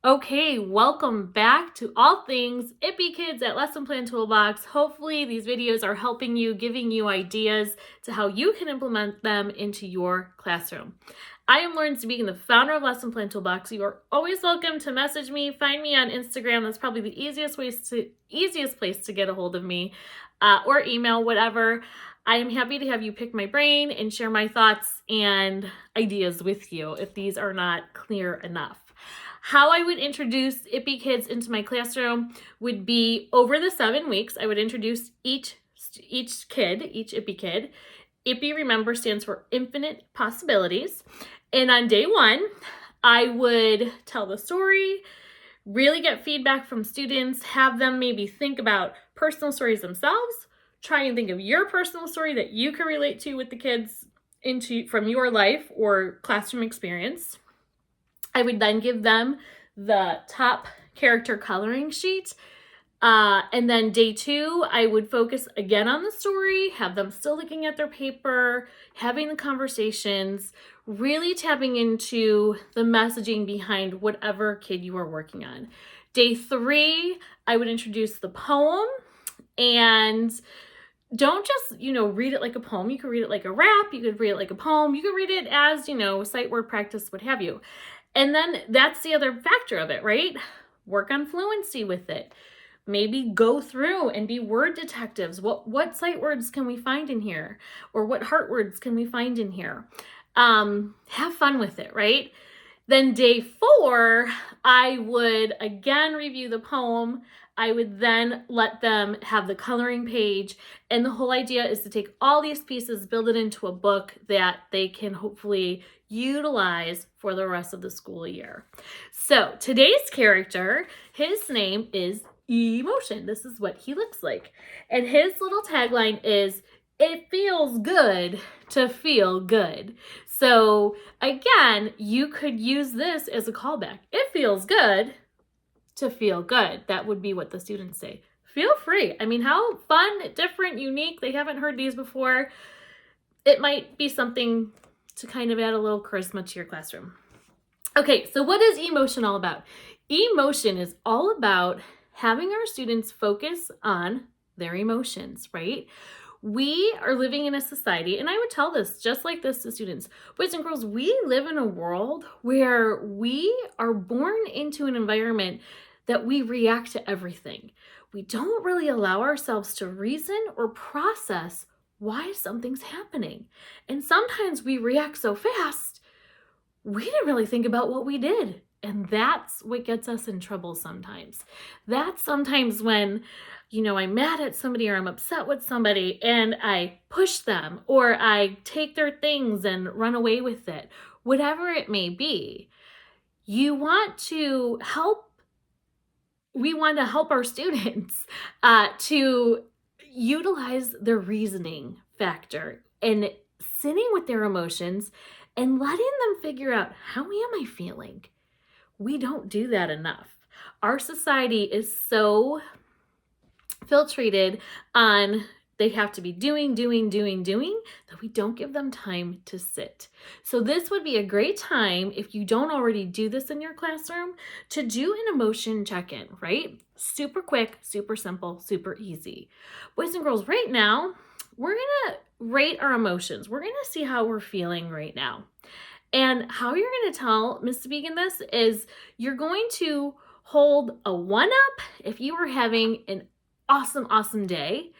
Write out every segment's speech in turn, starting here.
Okay, welcome back to All Things IPpie Kids at Lesson Plan Toolbox. Hopefully these videos are helping you, giving you ideas to how you can implement them into your classroom. I am Lauren Speaking, the founder of Lesson Plan Toolbox. You are always welcome to message me, find me on Instagram. That's probably the easiest place to get a hold of me, or email, whatever. I am happy to have you pick my brain and share my thoughts and ideas with you if these are not clear enough. How I would introduce IPpie Kids into my classroom would be over the 7 weeks. I would introduce each IPpie Kid. IPpie, remember, stands for Infinite Possibilities. And on day 1, I would tell the story, really get feedback from students, have them maybe think about personal stories themselves, try and think of your personal story that you can relate to with the kids from your life or classroom experience. I would then give them the top character coloring sheet. And then day 2, I would focus again on the story, have them still looking at their paper, having the conversations, really tapping into the messaging behind whatever kid you are working on. Day 3, I would introduce the poem, and don't just, read it like a poem. You could read it like a rap. You could read it like a poem. You could read it as, sight word practice, what have you. And then that's the other factor of it, right? Work on fluency with it. Maybe go through and be word detectives. What sight words can we find in here? Or what heart words can we find in here? Have fun with it, right? Then day 4, I would again review the poem. I would then let them have the coloring page. And the whole idea is to take all these pieces, build it into a book that they can hopefully utilize for the rest of the school year. So today's character, his name is Moshun. This is what he looks like. And his little tagline is, "It feels good to feel good." So again, you could use this as a callback. It feels good to feel good. That would be what the students say. Feel free. I mean, how fun, different, unique. They haven't heard these before. It might be something to kind of add a little charisma to your classroom. Okay, so what is Moshun all about? Moshun is all about having our students focus on their emotions, right? We are living in a society, and I would tell this just like this to students. Boys and girls, we live in a world where we are born into an environment that we react to everything. We don't really allow ourselves to reason or process why something's happening. And sometimes we react so fast, we didn't really think about what we did. And that's what gets us in trouble sometimes. That's sometimes when, I'm mad at somebody or I'm upset with somebody and I push them or I take their things and run away with it. Whatever it may be, we want to help our students to utilize their reasoning factor and sitting with their emotions and letting them figure out, how am I feeling? We don't do that enough. Our society is so filtrated on they have to be doing, that we don't give them time to sit. So this would be a great time, if you don't already do this in your classroom, to do an emotion check-in, right? Super quick, super simple, super easy. Boys and girls, right now, we're gonna rate our emotions. We're gonna see how we're feeling right now. And how you're gonna tell Miss Beacon this is you're going to hold a 1 up if you are having an awesome day,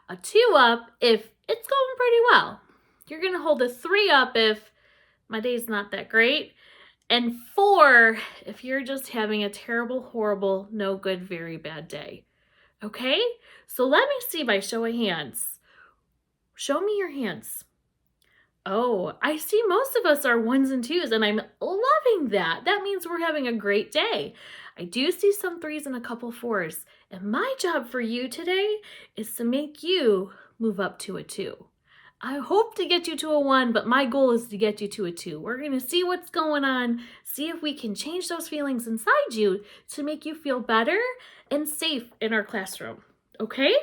a 2 up if it's going pretty well. You're gonna hold a 3 up if my day's not that great, and 4 if you're just having a terrible, horrible, no good, very bad day. Okay? So let me see by show of hands. Show me your hands. Oh, I see most of us are 1s and 2s, and I'm loving that. That means we're having a great day. I do see some 3s and a couple 4s, and my job for you today is to make you move up to a 2. I hope to get you to a 1, but my goal is to get you to a 2. We're going to see what's going on, see if we can change those feelings inside you to make you feel better and safe in our classroom. Okay?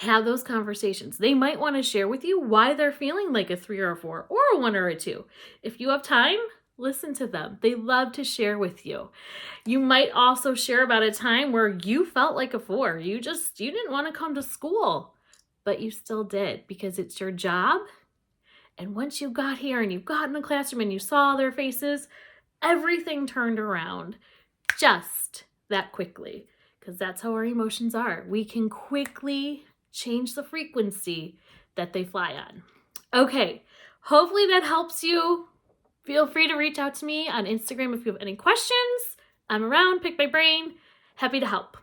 Have those conversations. They might want to share with you why they're feeling like a 3 or a 4 or a 1 or a 2. If you have time, Listen to them. They love to share with you. You might also share about a time where you felt like a 4. You didn't want to come to school, but you still did because it's your job. And once you got here and you got in the classroom and you saw their faces, everything turned around just that quickly, because that's how our emotions are. We can quickly change the frequency that they fly on. Okay, hopefully that helps you. Feel free to reach out to me on Instagram if you have any questions. I'm around, pick my brain, happy to help.